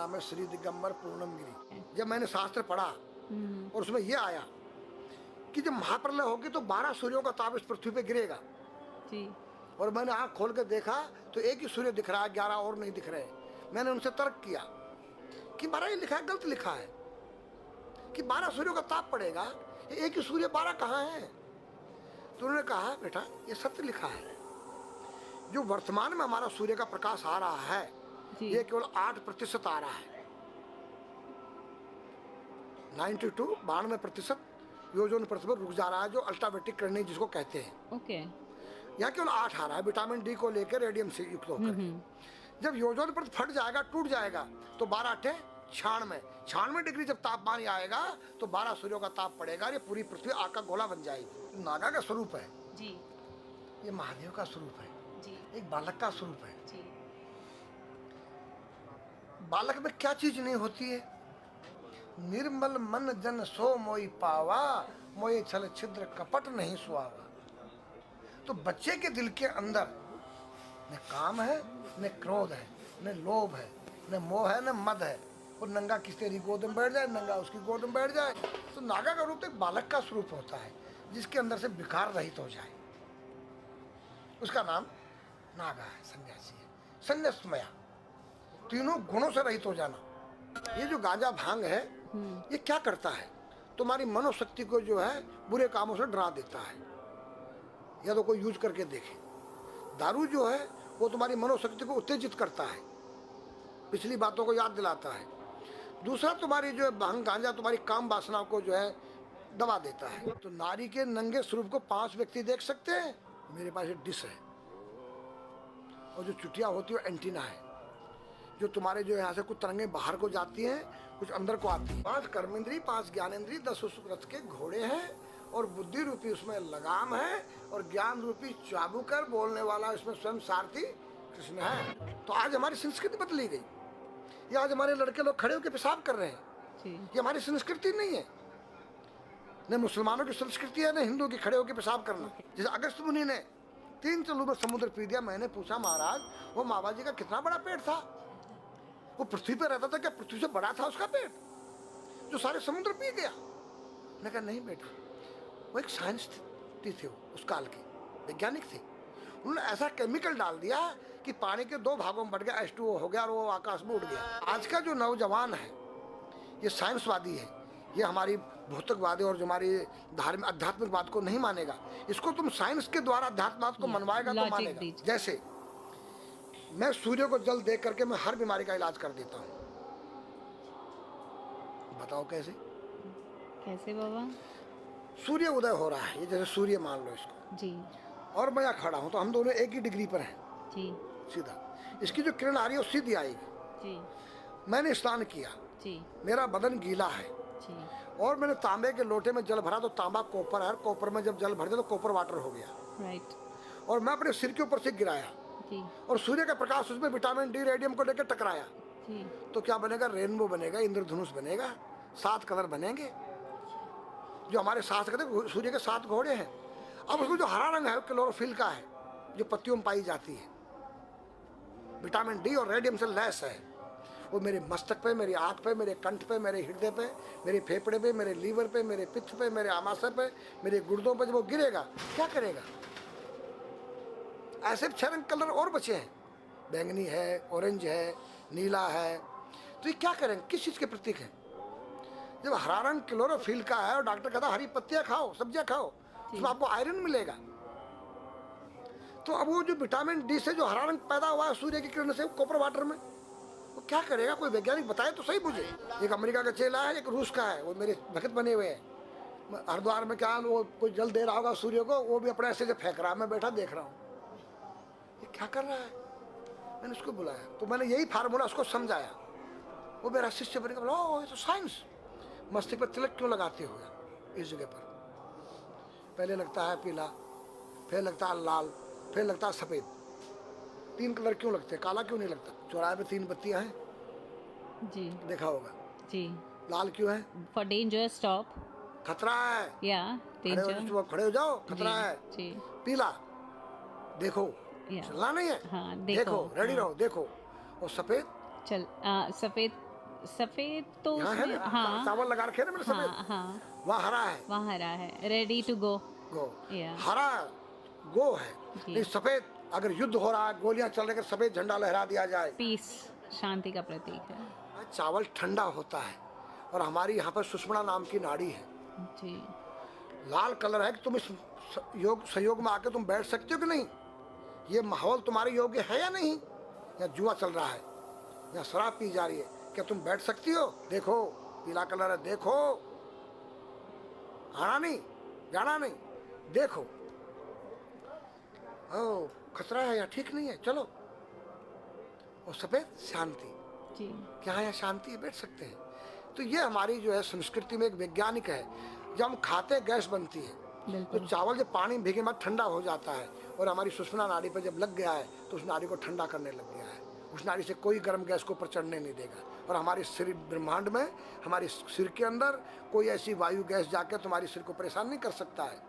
नाम है श्री दिगंबर पूर्णम गिरी। जब मैंने शास्त्र पढ़ा और उसमें यह आया कि जब महाप्रलय होगी तो 12 सूर्यों का ताप इस पृथ्वी पे गिरेगा जी। और मैंने आंख खोल के देखा तो एक ही सूर्य दिख रहा है, 11 और नहीं दिख रहे। मैंने उनसे तर्क किया कि 12 ये लिखा है, गलत लिखा है कि 12 सूर्यों का ताप पड़ेगा, एक ही सूर्य 12 कहाँ है? तो उन्होंने कहा बेटा ये सत्य लिखा है, जो वर्तमान में हमारा सूर्य का प्रकाश आ रहा है ये केवल 8% आ रहा है। 92% ओजोन परत पर रुक जा रहा है, जो अल्ट्रावायलेट किरणें जिसको कहते हैं। ओके। यहाँ केवल 8 आ रहा है विटामिन डी को लेकर, रेडियम से युक्त होकर। जब ओजोन परत फट जाएगा, टूट जाएगा तो 12 96 डिग्री जब तापमान आएगा तो 12 सूर्यों का ताप पड़ेगा। ये पूरी पृथ्वी आग का गोला बन जाएगी। नागा का स्वरूप है जी, ये महादेव का स्वरूप है जी, एक बालक का स्वरूप है जी। बालक में क्या चीज नहीं होती है? निर्मल मन जन सो मोई पावा, मोये छल छिद्र कपट नहीं सुहावा। तो बच्चे के दिल के अंदर न काम है, न क्रोध है, न लोभ है, न मोह है, न मद है। और नंगा किस तेरी गोद में बैठ जाए, नंगा उसकी गोद में बैठ जाए। तो नागा का रूप एक बालक का स्वरूप होता है जिसके अंदर से विकार रहित हो जाए, उसका नाम नागा है, सन्यासी है, संन्यासमया, तीनों गुणों से रहित हो जाना। ये जो गांजा भांग है ये क्या करता है? तुम्हारी मनोशक्ति को जो है बुरे कामों से डरा देता है, या तो कोई यूज करके देखे। दारू जो है वो तुम्हारी मनोशक्ति को उत्तेजित करता है, पिछली बातों को याद दिलाता है। दूसरा तुम्हारी जो है भांग गांजा तुम्हारी काम वासना को जो है दबा देता है। तो नारी के नंगे स्वरूप को 5 व्यक्ति देख सकते हैं। मेरे पास एक डिश है और जो चुटिया होती है वो एंटीना है, जो तुम्हारे जो यहाँ से कुछ तरंगे बाहर को जाती हैं, कुछ अंदर को आती है। 5 कर्मेंद्री, 5 ज्ञानेंद्री, 10 उस रथ के घोड़े हैं और बुद्धि रूपी उसमें लगाम है और ज्ञान रूपी चाबुकर बोलने वाला उसमें स्वयं सारथी कृष्ण है। तो आज हमारी संस्कृति बदली गई। ये आज हमारे लड़के लोग खड़े होकर पेशाब कर रहे हैं, ये हमारी संस्कृति नहीं है। न मुसलमानों की संस्कृति है, न हिंदू की खड़े होकर पेशाब करना। जैसे अगस्त मुनि ने 3 चलू में समुद्र पी दिया। मैंने पूछा महाराज वो मावा जी का कितना बड़ा पेट था? वो पृथ्वी पे रहता था, क्या पृथ्वी से बड़ा था उसका पेट जो सारे समुद्र पी गया? मैंने कहा नहीं बेटा, वो एक साइंस थे, उस काल के वैज्ञानिक थे। उन्होंने ऐसा केमिकल डाल दिया कि पानी के 2 भागों में बढ़ गया, H2O हो गया और वो आकाश में उड़ गया। आज का जो नौजवान है ये साइंसवादी है, ये हमारी भौतिकवादी और जो हमारी धार्मिक आध्यात्मिकवाद को नहीं मानेगा। इसको तुम साइंस के द्वारा अध्यात्मवाद को मनवाएगा तो मानेगा। जैसे मैं सूर्य को जल देख करके मैं हर बीमारी का इलाज कर देता हूँ। बताओ कैसे? कैसे बाबा? सूर्य उदय हो रहा है, ये जैसे सूर्य मान लो इसको जी, और मैं यहाँ खड़ा हूँ तो हम दोनों एक ही डिग्री पर हैं जी, सीधा। इसकी जो किरण आ रही है वो सीधी आएगी। जी, मैंने स्नान किया, जी, मेरा बदन गीला है जी, और मैंने तांबे के लोटे में जल भरा तो तांबा कॉपर है, कॉपर में जब जल भर दिया तो कॉपर वाटर हो गया। राइट। और मैं अपने सिर के ऊपर से गिराया जी, और सूर्य का प्रकाश उसमें विटामिन डी रेडियम को लेकर टकराया जी, तो क्या बनेगा? रेनबो बनेगा, इंद्रधनुष बनेगा, 7 कलर बनेंगे। जो हमारे 7 कहते सूर्य के 7 घोड़े हैं। अब उसमें जो हरा रंग है क्लोरोफिल का है, जो पत्तियों में पाई जाती है, विटामिन डी और रेडियम से लैस है। वो मेरे मस्तक पे, मेरी आँख पे, मेरे कंठ पे, मेरे हृदय पे, मेरे फेफड़े पे, मेरे लीवर पे, मेरे पित्त पे, मेरे आमाशय पे, मेरे गुर्दों पे जब वो गिरेगा क्या करेगा? ऐसे 6 रंग कलर और बचे हैं, बैंगनी है, ऑरेंज है, नीला है। तो ये क्या करेंगे? किस चीज़ के प्रतीक है? जब हरा रंग क्लोरोफिल का है और डॉक्टर कहता है हरी पत्तियां खाओ, सब्जियां खाओ, उसमें आपको आयरन मिलेगा। तो अब वो जो विटामिन डी से जो हरा रंग पैदा हुआ है सूर्य की किरण से कॉपर वाटर में, वो क्या करेगा? कोई वैज्ञानिक बताए तो सही मुझे। एक अमेरिका का चेला है, एक रूस का है, वो मेरे भगत बने हुए हैं। हरिद्वार में क्या वो कोई जल दे रहा होगा सूर्य को, वो भी अपने ऐसे से फेंक रहा है, मैं बैठा देख रहा हूँ ये क्या कर रहा है। मैंने उसको बुलाया तो मैंने यही फार्मूला उसको समझाया। वो मेरा शिष्य बनेगा। बोला ओ ये तो साइंस। मस्तिष्क पर तिलक क्यों लगाते हो इस जगह पर? पहले लगता है पीला, फिर लगता है लाल, फिर लगता है सफ़ेद। 3 कलर क्यों लगते हैं? काला क्यों नहीं लगता? चौराहे पे 3 बत्तियां हैं, जी, देखा होगा। जी। लाल क्यों है? फॉर डेंजर स्टॉप, खतरा है, या डेंजर, खड़े हो जाओ, खतरा है। जी। पीला देखो, चलना नहीं है, हाँ, देखो, रेडी रहो, देखो। और सफ़ेद चल, सफेद सफेद तो यहाँ है उसमें ना, हाँ चावल लगा रखे हैं ना मैंने हाँ सफेद, हाँ वहाँ हरा है। वहाँ हरा है, रेडी टू गो। गो, या हरा गो है। जी। नहीं सफेद, अगर युद्ध हो रहा है, गोलियां चल रही है, सफेद झंडा लहरा दिया जाए। पीस, शांति का प्रतीक है। चावल ठंडा होता है, और हमारी यहाँ पर सुषुम्ना नाम की नाड़ी है, जी लाल कलर है कि तुम इस योग सहयोग में आके तुम बैठ सकते हो कि नहीं, ये माहौल तुम्हारे योग्य है या नहीं, या जुआ चल रहा है, या शराब पी जा रही है, क्या तुम बैठ सकती हो? देखो पीला कलर है, देखो, आना नहीं, जाना नहीं, देखो, ओ खतरा है या ठीक नहीं है, चलो। और सफेद शांति, जी क्या यहाँ शांति है, बैठ सकते हैं। तो ये हमारी जो है संस्कृति में एक वैज्ञानिक है। जब हम खाते गैस बनती है, तो बिल्कुल। चावल जब पानी में भीगे बाद ठंडा हो जाता है, और हमारी सुषुम्ना नाड़ी पर जब लग गया है तो उस नाड़ी को ठंडा करने लग गया है। उस नाड़ी से कोई गर्म गैस को ऊपर चढ़ने नहीं देगा, और हमारे शरीर ब्रह्मांड में, हमारे सिर के अंदर कोई ऐसी वायु गैस जाकर तुम्हारे सिर को परेशान नहीं कर सकता है।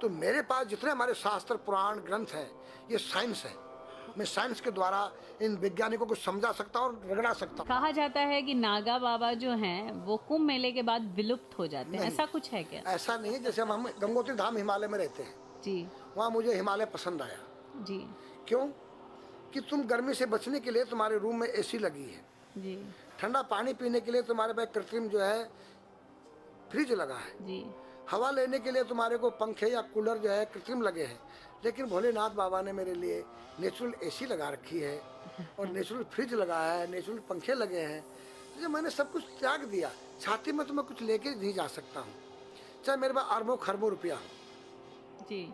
तो मेरे पास जितने हमारे शास्त्र पुराण ग्रंथ हैं, ये साइंस है। मैं साइंस के द्वारा इन वैज्ञानिकों को समझा सकता हूँ और रगड़ा सकता हूँ। कहा जाता है कि नागा बाबा जो हैं वो कुंभ मेले के बाद विलुप्त हो जाते हैं, ऐसा कुछ है क्या? ऐसा नहीं है। जैसे हम गंगोत्री धाम हिमालय में रहते हैं, जी वहाँ मुझे हिमालय पसंद आया। जी क्यों? कि तुम गर्मी से बचने के लिए तुम्हारे रूम में एसी लगी है, जी ठंडा पानी पीने के लिए तुम्हारे पास कृत्रिम जो है फ्रिज लगा है, जी हवा लेने के लिए तुम्हारे को पंखे या कूलर जो है कृत्रिम लगे हैं। लेकिन भोलेनाथ बाबा ने मेरे लिए नेचुरल एसी लगा रखी है, और नेचुरल फ्रिज लगाया है, नेचुरल पंखे लगे हैं। तो जब मैंने सब कुछ त्याग दिया, छाती में तो मैं कुछ लेके नहीं जा सकता हूँ, चाहे मेरे पास अरबों खरबों रुपया हो, जी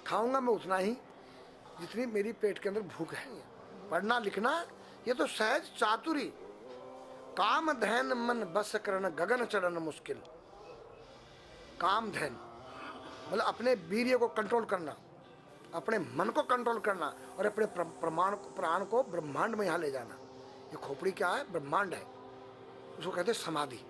खाऊंगा मैं उतना ही जितनी मेरी पेट के अंदर भूख है। पढ़ना लिखना ये तो सहज चातुरी, काम धैन मन बस करन गगन चढ़न मुश्किल। काम धैन मतलब अपने वीर्य को कंट्रोल करना, अपने मन को कंट्रोल करना, और अपने प्राण को ब्रह्मांड में यहाँ ले जाना। ये खोपड़ी क्या है? ब्रह्मांड है, उसको कहते हैं समाधि।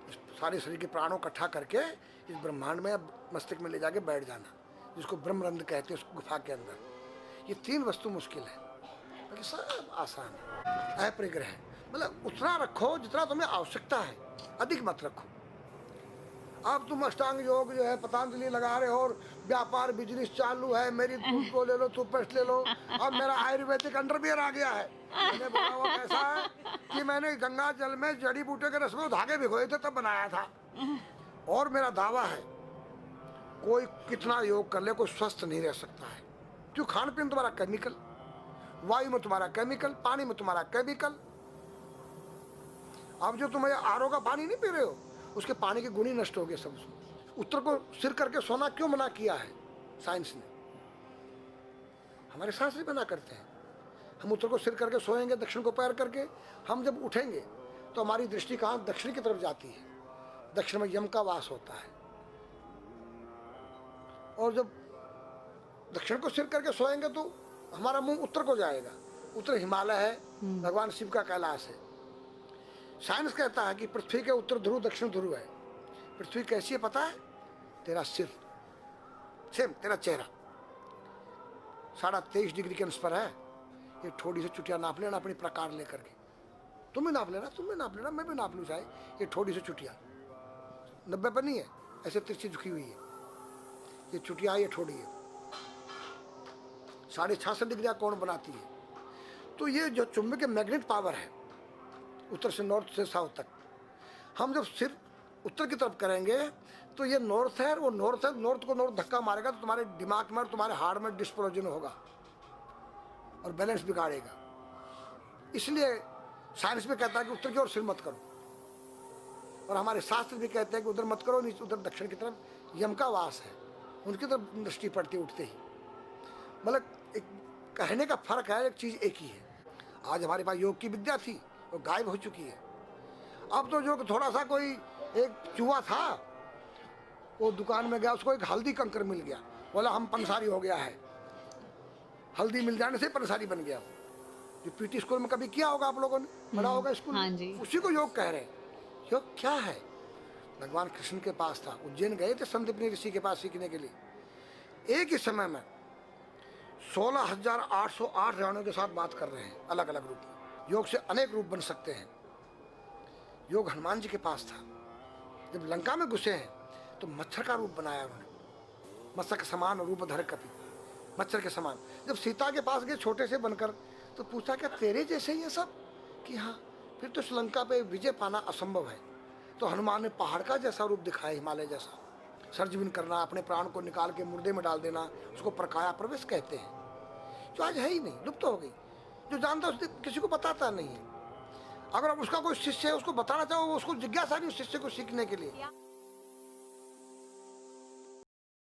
इस सारे शरीर के प्राणों को इकट्ठा करके इस ब्रह्मांड में मस्तिष्क में ले जाके बैठ जाना, जिसको ब्रह्मरंध्र कहते हैं, उस गुफा के अंदर। ये तीन वस्तु मुश्किल है, बाकी सब आसान है। अपरिग्रह मतलब उतना रखो जितना तुम्हें आवश्यकता है, अधिक मत रखो। अब तुम अष्टांग योग जो है पतंजलि लगा रहे हो, और व्यापार बिजनेस चालू है, मेरी दूध को ले लो, टूथपेस्ट ले लो। अब मेरा आयुर्वेदिक अंडरवियर आ गया है। मैंने बोला वो कैसा है कि मैंने गंगा जल में जड़ी बूटे के रस में धागे भिगोए थे तब बनाया था। और मेरा दावा है कोई कितना योग कर ले, कोई स्वस्थ नहीं रह सकता है। क्यों? खान पीन तुम्हारा केमिकल, वायु में तुम्हारा केमिकल, पानी में तुम्हारा केमिकल। अब जो तुम आरओ का पानी नहीं पी रहे हो, उसके पानी के गुण ही नष्ट हो गए सब। उत्तर को सिर करके सोना क्यों मना किया है साइंस ने? हमारे शास्त्र ही मना करते हैं। हम उत्तर को सिर करके सोएंगे, दक्षिण को पैर करके। हम जब उठेंगे तो हमारी दृष्टि कहाँ? दक्षिण की तरफ जाती है। दक्षिण में यम का वास होता है, और जब दक्षिण को सिर करके सोएंगे तो हमारा मुंह उत्तर को जाएगा। उत्तर हिमालय है, भगवान शिव का कैलाश है। साइंस कहता है कि पृथ्वी के उत्तर ध्रुव दक्षिण ध्रुव है। पृथ्वी कैसी है पता है? तेरा सिर, सेम तेरा चेहरा 23.5 डिग्री के अंश पर है। ये थोड़ी सी चुटिया नाप लेना अपनी प्रकार लेकर के, तुम भी नाप लेना, तुम भी नाप लेना, मैं भी नाप लूँ चाहे। ये थोड़ी सी चुटिया 90 पर नहीं है, ऐसे तिरछी झुकी हुई है। ये चुटिया, ये थोड़ी है 66.5 डिग्री का कोण बनाती है। तो ये जो चुंबकीय मैग्नेट पावर है, उत्तर से नॉर्थ से साउथ तक, हम जब सिर उत्तर की तरफ करेंगे तो ये नॉर्थ है, वो नॉर्थ है। नॉर्थ को नॉर्थ धक्का मारेगा तो तुम्हारे दिमाग में और तुम्हारे हार्ट में डिस्प्लोजन होगा और बैलेंस बिगाड़ेगा। इसलिए साइंस भी कहता है कि उत्तर की ओर सिर मत करो, और हमारे शास्त्र भी कहते हैं कि उधर मत करो, नीचे उधर दक्षिण की तरफ यम का वास है, उनकी तरफ दृष्टि पड़ती है उठते ही। मतलब एक कहने का फर्क है, एक चीज़ एक ही है। आज हमारे पास योग की विद्या थी, वो गायब हो चुकी है। अब तो जो थोड़ा सा कोई एक चूहा था, वो दुकान में गया, उसको एक हल्दी कंकर मिल गया, बोला हम पंसारी हो गया है। हल्दी मिल जाने से पंसारी बन गया। जो पीटी स्कूल में कभी किया होगा आप लोगों ने, पढ़ा होगा स्कूल हाँ में, जी। उसी को योग कह रहे हैं। योग क्या है? भगवान कृष्ण के पास था, उज्जैन गए थे संदीपनी ऋषि के पास सीखने के लिए। एक ही समय में 16,808 राणियों के साथ बात कर रहे हैं, अलग अलग रूप में। योग से अनेक रूप बन सकते हैं। योग हनुमान जी के पास था। जब लंका में घुसे हैं तो मच्छर का रूप बनाया उन्होंने, मत्स्य के समान रूप धर कपि, मच्छर के समान। जब सीता के पास गए छोटे से बनकर तो पूछा क्या तेरे जैसे ही है सब? कि हाँ। फिर तो श्रीलंका पे विजय पाना असंभव है। तो हनुमान ने पहाड़ का जैसा रूप दिखाया, हिमालय जैसा। सर्जविन करना, अपने प्राण को निकाल के मुर्दे में डाल देना, उसको प्रकाया प्रवेश कहते हैं, जो आज है ही नहीं, लुप्त हो गई। जो जानता है उसने किसी को बताता नहीं है। अगर अब उसका कोई शिष्य है उसको बताना चाहो, उसको जिज्ञासा नहीं उस शिष्य को सीखने के लिए।